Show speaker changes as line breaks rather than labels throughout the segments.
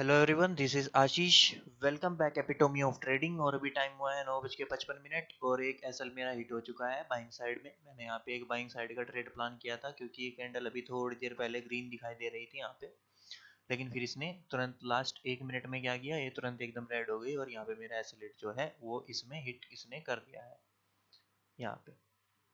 Hello everyone, this is Ashish. Welcome back epitome of trading. और अभी time हुआ है 9:55 और एक एसएल मेरा हिट हो चुका है बाइंग साइड में। मैंने यहाँ पे एक बाइंग साइड का ट्रेड प्लान किया था क्योंकि ये कैंडल अभी थोड़ी देर पहले ग्रीन दिखाई दे रही थी यहाँ पे, लेकिन फिर इसने तुरंत लास्ट 1 मिनट में क्या किया, ये तुरंत एकदम रेड हो गई और यहाँ पे मेरा एसएल हिट जो है वो इसमें हिट इसने कर दिया है। यहाँ पे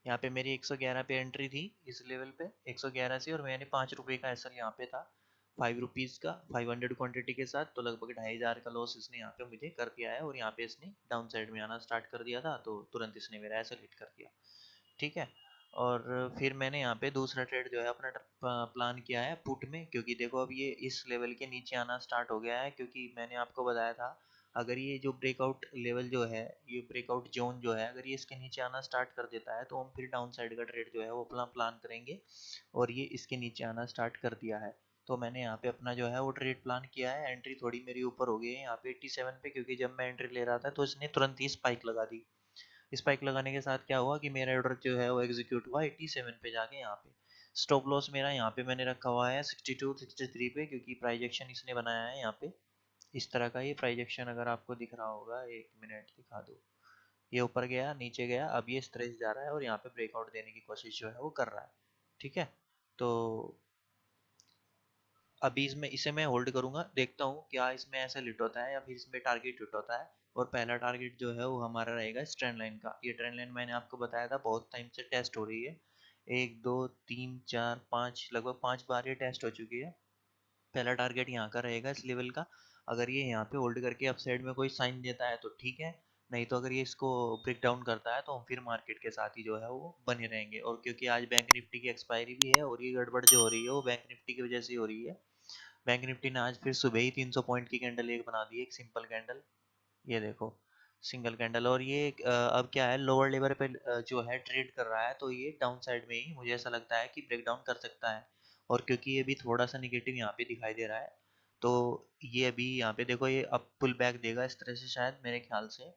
यहाँ पे मेरी 111 पे एंट्री थी इस लेवल पे, 111 से, और मैंने 5 रुपए का एसएल यहाँ पे था, 5 रुपीज़ का, 500 क्वांटिटी के साथ। तो लगभग 2500 का लॉस इसने यहाँ पे मुझे कर दिया है। और यहाँ पे इसने डाउन साइड में आना स्टार्ट कर दिया था तो तुरंत इसने मेरा एसएल हिट कर दिया। ठीक है। और फिर मैंने यहाँ पे दूसरा ट्रेड जो है अपना प्लान किया है पुट में, क्योंकि देखो अब ये इस लेवल के नीचे आना स्टार्ट हो गया है। क्योंकि मैंने आपको बताया था, अगर ये जो ब्रेकआउट लेवल जो है, ये ब्रेकआउट जोन जो है, अगर ये इसके नीचे आना स्टार्ट कर देता है तो हम फिर डाउन साइड का ट्रेड जो है वो अपना प्लान करेंगे। और ये इसके नीचे आना स्टार्ट कर दिया है तो मैंने यहाँ पे अपना जो है वो ट्रेड प्लान किया है। एंट्री थोड़ी मेरी ऊपर हो गई है यहाँ पे 87 पे, क्योंकि जब मैं एंट्री ले रहा था तो इसने तुरंत ही स्पाइक लगा दी। स्पाइक लगाने के साथ क्या हुआ कि मेरा ऑर्डर जो है वो एग्जीक्यूट हुआ 87 पे जाके। यहाँ पे स्टॉप लॉस मेरा यहाँ पे मैंने रखा हुआ है 62 63 पे, क्योंकि प्राइस एक्शन इसने बनाया है यहाँ पे इस तरह का। ये प्राइस एक्शन अगर आपको दिख रहा होगा, 1 मिनट दिखा दो, ये ऊपर गया नीचे गया, अब ये इस तरह से जा रहा है और यहाँ पे ब्रेकआउट देने की कोशिश जो है वो कर रहा है। ठीक है। तो अभी इसमें इसे मैं होल्ड करूंगा, देखता हूँ क्या इसमें ऐसा लिट होता है या फिर इसमें टारगेट हिट होता है। और पहला टारगेट जो है वो हमारा रहेगा इस ट्रेंड लाइन का। ये ट्रेंड लाइन मैंने आपको बताया था बहुत टाइम से टेस्ट हो रही है, 1 2 3 4 5, लगभग 5 बार ये टेस्ट हो चुकी है। पहला टारगेट यहाँ का रहेगा इस लेवल का। अगर ये यहाँ पे होल्ड करके अप साइड में कोई साइन देता है तो ठीक है, नहीं तो अगर ये इसको ब्रेक डाउन करता है तो हम फिर मार्केट के साथ ही जो है वो बने रहेंगे। और क्योंकि आज बैंक निफ्टी की एक्सपायरी भी है और ये गड़बड़ जो हो रही है वो बैंक निफ्टी की वजह से हो रही है। बैंक निफ्टी ने आज फिर सुबह ही 300 पॉइंट की कैंडल एक बना दी, एक सिंपल कैंडल, ये देखो, सिंगल कैंडल। और ये अब क्या है, लोअर लेवल पे जो है ट्रेड कर रहा है, तो ये डाउन साइड में ही मुझे ऐसा लगता है कि ब्रेक डाउन कर सकता है। और क्योंकि ये भी थोड़ा सा निगेटिव यहाँ पे दिखाई दे रहा है, तो ये अभी यहाँ पे देखो, ये अब पुल बैक देगा इस तरह से, शायद मेरे ख्याल से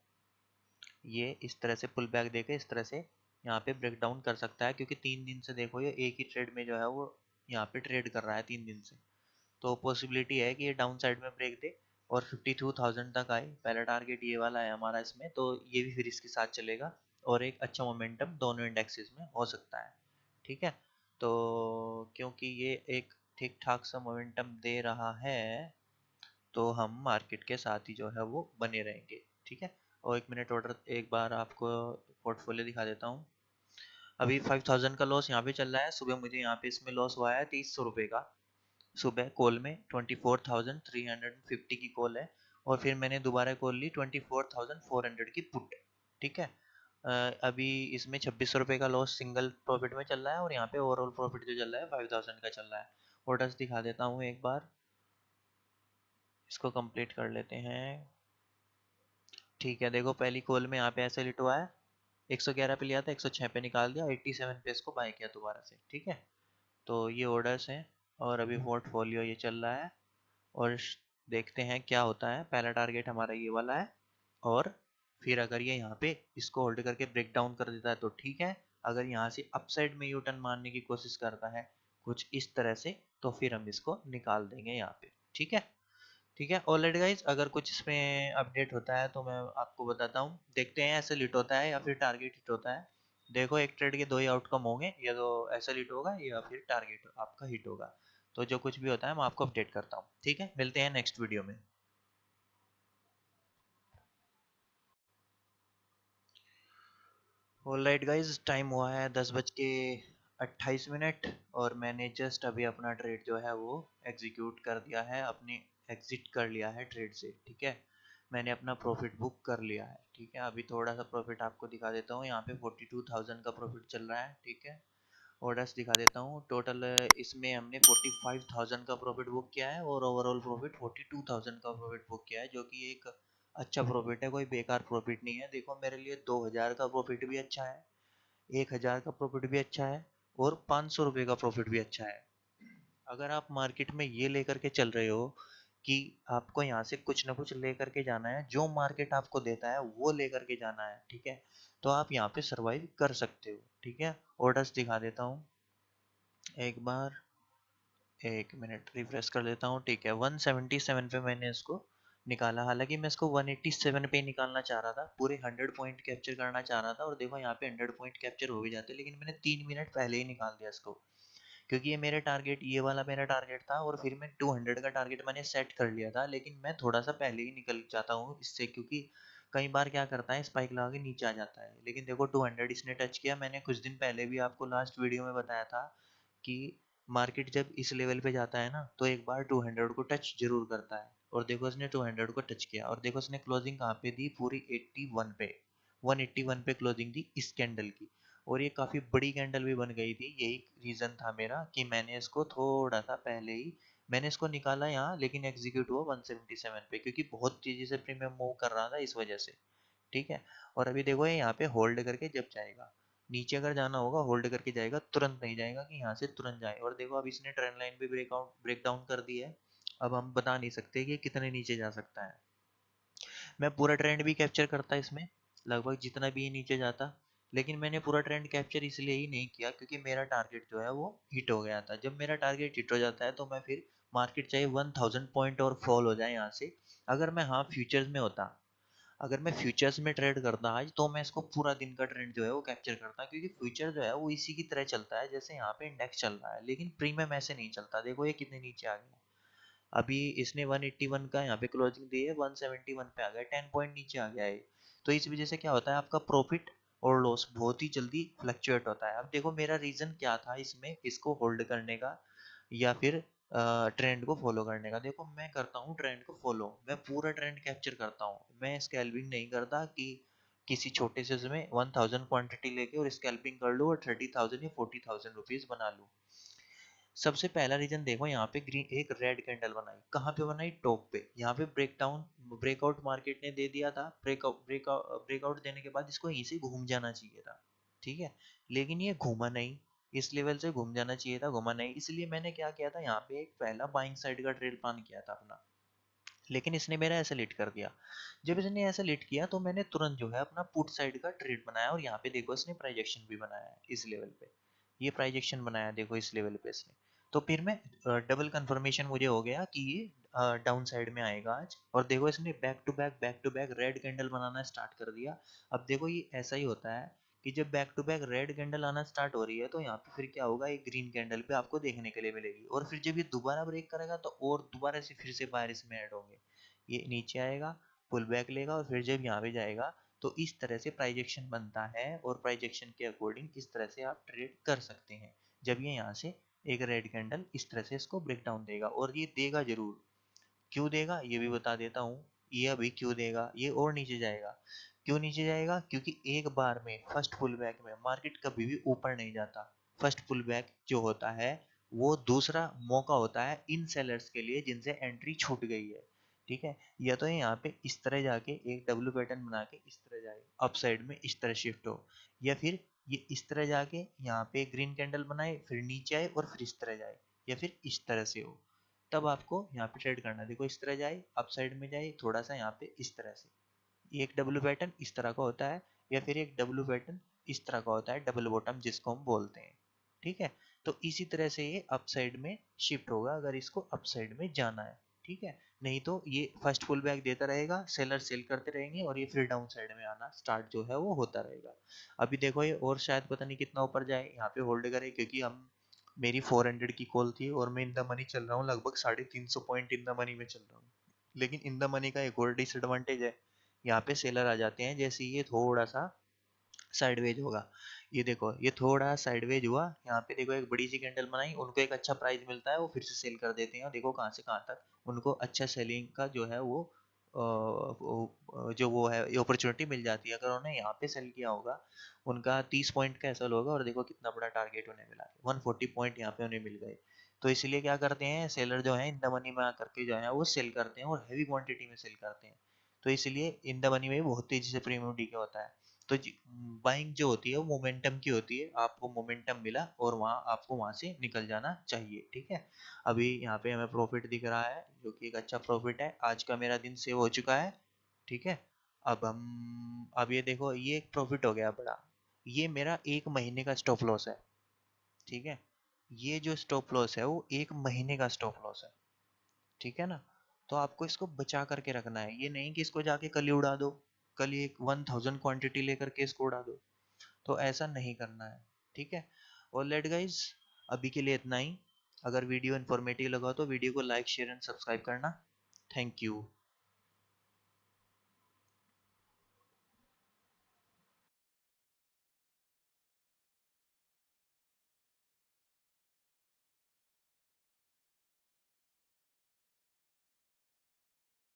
ये इस तरह से पुल बैक देके इस तरह से यहाँ पे ब्रेक डाउन कर सकता है। क्योंकि 3 दिन से देखो ये एक ही ट्रेड में जो है वो यहाँ पे ट्रेड कर रहा है 3 दिन से। तो पॉसिबिलिटी है कि ये डाउन साइड में ब्रेक दे और 52,000 तक आए। पहला टारगेट ये वाला है हमारा इसमें, तो ये भी फिर इसके साथ चलेगा और एक अच्छा मोमेंटम दोनों इंडेक्सेस में हो सकता है। ठीक है। तो क्योंकि ये एक ठीक ठाक सा मोमेंटम दे रहा है तो हम मार्केट के साथ ही जो है वो बने रहेंगे। ठीक है। और 1 मिनट ऑर्डर एक बार आपको पोर्टफोलियो दिखा देता हूँ। अभी 5,000 का लॉस यहाँ पे चल रहा है। सुबह मुझे यहाँ पे इसमें लॉस हुआ है 2300 रुपये का, सुबह कॉल में 24,350 की कॉल है। और फिर मैंने दोबारा कॉल ली 24,400 की पुट। ठीक है। अभी इसमें 2600 रुपये का लॉस सिंगल प्रॉफिट में चल रहा है और यहाँ पे ओवरऑल प्रॉफिट जो चल रहा है 5,000 का चल रहा है। ऑर्डर्स दिखा देता हूँ एक बार, इसको कंप्लीट कर लेते हैं। ठीक है, देखो पहली कॉल में यहाँ पे ऐसे लिट हुआ है, 111 पे लिया था, 106 पे निकाल दिया, 87 पे इसको बाय किया दोबारा से। ठीक है। तो ये ऑर्डर्स हैं और अभी पोर्टफोलियो ये चल रहा है। और देखते हैं क्या होता है। पहला टारगेट हमारा ये वाला है। और फिर अगर ये यहाँ पे इसको होल्ड करके ब्रेक डाउन कर देता है तो ठीक है। अगर यहाँ से अपसाइड में यू टर्न मारने की कोशिश करता है कुछ इस तरह से, तो फिर हम इसको निकाल देंगे यहाँ पे। ठीक है। ठीक है, ऑलराइट गाइज, अगर कुछ इसमें अपडेट होता है तो मैं आपको बताता हूँ। देखते हैं ऐसे लिट होता है या फिर टारगेट हिट होता है। देखो एक ट्रेड के दो ही आउटकम होंगे, या तो ऐसा हिट होगा या फिर टारगेट आपका हिट होगा। तो जो कुछ भी होता है मैं आपको अपडेट करता हूँ। ठीक है, मिलते हैं नेक्स्ट वीडियो में। ऑलराइट गाइज, टाइम हुआ है 10:28 और मैंने जस्ट अभी अपना ट्रेड जो है वो एग्जीक्यूट कर दिया है, अपनी एग्जिट कर लिया है ट्रेड से। ठीक है। मैंने अपना प्रॉफिट बुक कर लिया है। ठीक है, अभी थोड़ा सा प्रॉफिट आपको दिखा देता हूँ। यहाँ पे 42,000 का प्रॉफिट चल रहा है। ठीक है। ऑर्डर्स दिखा देता हूँ। टोटल इसमें हमने 45,000 का प्रॉफिट बुक किया है और ओवरऑल प्रॉफिट 42,000 का प्रॉफिट बुक किया है, जो कि एक अच्छा प्रॉफिट है, कोई बेकार प्रॉफिट नहीं है। देखो मेरे लिए 2,000 का प्रॉफिट भी अच्छा है, 1,000 का प्रॉफिट भी अच्छा है और 500 रुपये का प्रॉफिट भी अच्छा है। अगर आप मार्केट में ये लेकर के चल रहे हो कि आपको यहाँ से कुछ ना कुछ लेकर के जाना है, जो मार्केट आपको देता है वो लेकर के जाना है, ठीक है, तो आप यहाँ पे सरवाइव कर सकते हो। ठीक है। ऑर्डर्स दिखा देता हूँ एक बार। एक मिनट रिफ्रेश कर लेता हूँ। ठीक है, 177 पे मैंने इसको निकाला। हालांकि मैं इसको 187 पे निकालना चाह रहा था, पूरे 100 पॉइंट कैप्चर करना चाह रहा था, और देखो यहाँ पे 100 पॉइंट कैप्चर हो भी जाते, लेकिन मैंने 3 मिनट पहले ही निकाल दिया इसको, क्योंकि ये मेरे टारगेट, ये वाला मेरा टारगेट था, और फिर मैं 200 का टारगेट मैंने सेट कर लिया था, लेकिन मैं थोड़ा सा पहले ही निकल जाता हूँ इससे, क्योंकि कई बार क्या करता है स्पाइक लगा के नीचे आ जाता है। लेकिन देखो 200 इसने टच किया। मैंने कुछ दिन पहले भी आपको लास्ट वीडियो में बताया था कि मार्केट जब इस लेवल पे जाता है ना, तो एक बार 200 को टच जरूर करता है, और देखो इसने 200 को टच किया, और देखो इसने क्लोजिंग कहाँ पे दी, पूरी 81 पे, 181 पे क्लोजिंग दी इस कैंडल की, और ये काफी बड़ी कैंडल भी बन गई थी। यही रीजन था मेरा कि मैंने इसको थोड़ा सा पहले ही मैंने इसको निकाला यहाँ, लेकिन एग्जीक्यूट हुआ 177 पे, क्योंकि बहुत तेजी से प्रीमियम मूव कर रहा था इस वजह से। ठीक है, और अभी देखो ये यहाँ पे होल्ड करके जब जाएगा, नीचे अगर जाना होगा होल्ड करके जाएगा, तुरंत नहीं जाएगा कि यहाँ से तुरंत जाए। और देखो अब इसने ट्रेंड लाइन भी ब्रेक डाउन कर दी है। अब हम बता नहीं सकते कि कितने नीचे जा सकता है। मैं पूरा ट्रेंड भी कैप्चर करता इसमें, लगभग जितना भी ये नीचे जाता, लेकिन मैंने पूरा ट्रेंड कैप्चर इसलिए ही नहीं किया क्योंकि मेरा टारगेट जो है वो हिट हो गया था। जब मेरा टारगेट हिट हो जाता है तो मैं फिर, मार्केट चाहे 1000 पॉइंट और फॉल हो जाए यहाँ से, अगर मैं, हाँ, फ्यूचर्स में होता, अगर मैं फ्यूचर्स में ट्रेड करता आज, तो मैं इसको पूरा दिन का ट्रेंड जो है वो कैप्चर करता, क्योंकि फ्यूचर जो है वो इसी की तरह चलता है जैसे यहाँ पे इंडेक्स चल रहा है, लेकिन प्रीमियम ऐसे नहीं चलता। देखो ये कितने नीचे आ गया, अभी इसने 181 का यहाँ पे क्लोजिंग दी है, 171 पे आ गया, 10 पॉइंट नीचे आ गया है। तो इस वजह से क्या होता है, आपका प्रॉफिट और लॉस बहुत ही जल्दी फ्लक्चुएट होता है। अब देखो मेरा रीजन क्या था इसमें, इसको होल्ड करने का या फिर ट्रेंड को फॉलो करने का। देखो मैं करता हूँ ट्रेंड को फॉलो, मैं पूरा ट्रेंड कैप्चर करता हूँ, मैं स्कैल्पिंग नहीं करता कि किसी छोटे से उसमें 1000 क्वांटिटी लेके और स्कैल्पिंग कर लूँ और 30,000 या 40,000 रुपीज बना लूँ। सबसे पहला रीजन देखो, यहाँ पे ग्रीन एक रेड कैंडल बनाई, कहाँ पे बनाई, टॉप पे। यहाँ पे ब्रेकआउट मार्केट ने दे दिया था, ब्रेकआउट देने के बाद इसको यहीं से घूम जाना चाहिए था। ठीक है, लेकिन ये घूमा नहीं, इस लेवल से घूम जाना चाहिए था, घूमा नहीं, इसलिए मैंने क्या किया था, यहाँ पे एक पहला बाइंग साइड का ट्रेड प्लान किया था अपना, लेकिन इसने मेरा ऐसे लेट कर दिया। जब इसने ऐसा लेट किया तो मैंने तुरंत जो है अपना पुट साइड का ट्रेड बनाया, और यहाँ पे देखो इसने प्राइस एक्शन भी बनाया है इस लेवल पे, ये प्राइस एक्शन बनाया देखो इस लेवल पे इसने। तो फिर मैं, डबल कंफर्मेशन मुझे हो गया कि ये डाउन साइड में आएगा आज, और देखो इसने back to back red candle बनाना स्टार्ट कर दिया। अब देखो ये ऐसा ही होता है कि जब back to back red candle आना स्टार्ट हो रही है, तो यहाँ पे फिर क्या होगा, एक ग्रीन कैंडल पे आपको देखने के लिए मिलेगी, और फिर जब ये दोबारा ब्रेक करेगा तो और दोबारा से फिर से बायर इसमें ऐड होंगे, ये नीचे आएगा, पुल बैक लेगा, और फिर जब यहाँ पे जाएगा, तो इस तरह से प्राइजेक्शन बनता है, और प्राइजेक्शन के अकॉर्डिंग इस तरह से आप ट्रेड कर सकते हैं। जब ये यहाँ से एक रेड कैंडल इस तरह से इसको ब्रेक डाउन देगा, और ये देगा जरूर, क्यों देगा ये भी बता देता हूँ, ये अभी क्यों देगा, ये और नीचे जाएगा। क्यों नीचे जाएगा, क्योंकि एक बार में फर्स्ट पुल बैक में मार्केट कभी भी ऊपर नहीं जाता। फर्स्ट पुल बैक जो होता है वो दूसरा मौका होता है इन सेलर्स के लिए जिनसे एंट्री छूट गई है। ठीक है, या तो यहाँ पे इस तरह जाके एक डब्ल्यू पैटर्न बना के इस तरह जाए, अप साइड में इस तरह शिफ्ट हो, या फिर ये इस तरह जाके यहाँ पे ग्रीन कैंडल बनाए, फिर नीचे आए और फिर इस तरह जाए, या फिर इस तरह से हो, तब आपको यहाँ पे ट्रेड करना है। देखो इस तरह जाए, अप साइड में जाए थोड़ा सा, यहाँ पे इस तरह से, एक डब्ल्यू पैटर्न इस तरह का होता है, या फिर एक डब्ल्यू पैटर्न इस तरह का होता है, डबल बॉटम जिसको हम बोलते हैं। ठीक है, तो इसी तरह से ये अप साइड में शिफ्ट होगा अगर इसको अप साइड में जाना है। ठीक है, नहीं तो ये फर्स्ट पुल बैक देता रहेगा, सेलर सेल करते रहेंगे, और ये फिर डाउन साइड में आना स्टार्ट जो है वो होता रहेगा। अभी देखो ये और शायद पता नहीं कितना ऊपर जाए, यहाँ पे होल्ड करे, क्योंकि हम, मेरी 400 की कॉल थी और मैं इन द मनी चल रहा हूँ, लगभग 350 पॉइंट इन द मनी में चल रहा हूँ। लेकिन इन द मनी का एक और डिसएडवांटेज है, यहाँ पे सेलर आ जाते हैं जैसे ये थोड़ा सा साइडवेज होगा। ये देखो ये थोड़ा साइडवेज हुआ, यहाँ पे देखो एक बड़ी सी कैंडल बनाई, उनको एक अच्छा प्राइस मिलता है, वो फिर से सेल कर देते हैं, और देखो कहाँ से कहाँ तक उनको अच्छा सेलिंग का जो है वो जो वो है अपॉर्चुनिटी मिल जाती है। अगर उन्होंने यहाँ पे सेल किया होगा, उनका 30 पॉइंट का ऐसा होगा, और देखो कितना बड़ा टारगेट उन्हें मिला, 140 पॉइंट यहाँ पे उन्हें मिल गए। तो इसलिए क्या करते हैं सेलर जो है इन द मनी में आकर के जो है वो सेल करते हैं, और हैवी क्वांटिटी में सेल करते हैं। तो इसलिए इन द मनी में बहुत तेजी से प्रीमियम डी के होता है। तो बाइंग जो होती है वो मोमेंटम की होती है, आपको मोमेंटम मिला और वहाँ आपको वहाँ से निकल जाना चाहिए। ठीक है, अभी यहाँ पे हमें प्रॉफिट दिख रहा है जो कि एक अच्छा प्रॉफिट है, आज का मेरा दिन सेव हो चुका है। ठीक है, अब ये देखो ये एक प्रॉफिट हो गया बड़ा, ये मेरा 1 महीने का स्टॉप लॉस है। ठीक है, ये जो स्टॉप लॉस है वो 1 महीने का स्टॉप लॉस है, ठीक है ना। तो आपको इसको बचा करके रखना है, ये नहीं कि इसको जाके कल ही उड़ा दो, कल ही एक 1000 क्वांटिटी लेकर के इसको उड़ा दो, तो ऐसा नहीं करना है, ठीक है। ऑलराइट गाइज, अभी के लिए इतना ही। अगर वीडियो इन्फॉर्मेटिव लगा तो वीडियो को लाइक शेयर एंड सब्सक्राइब करना। Thank you.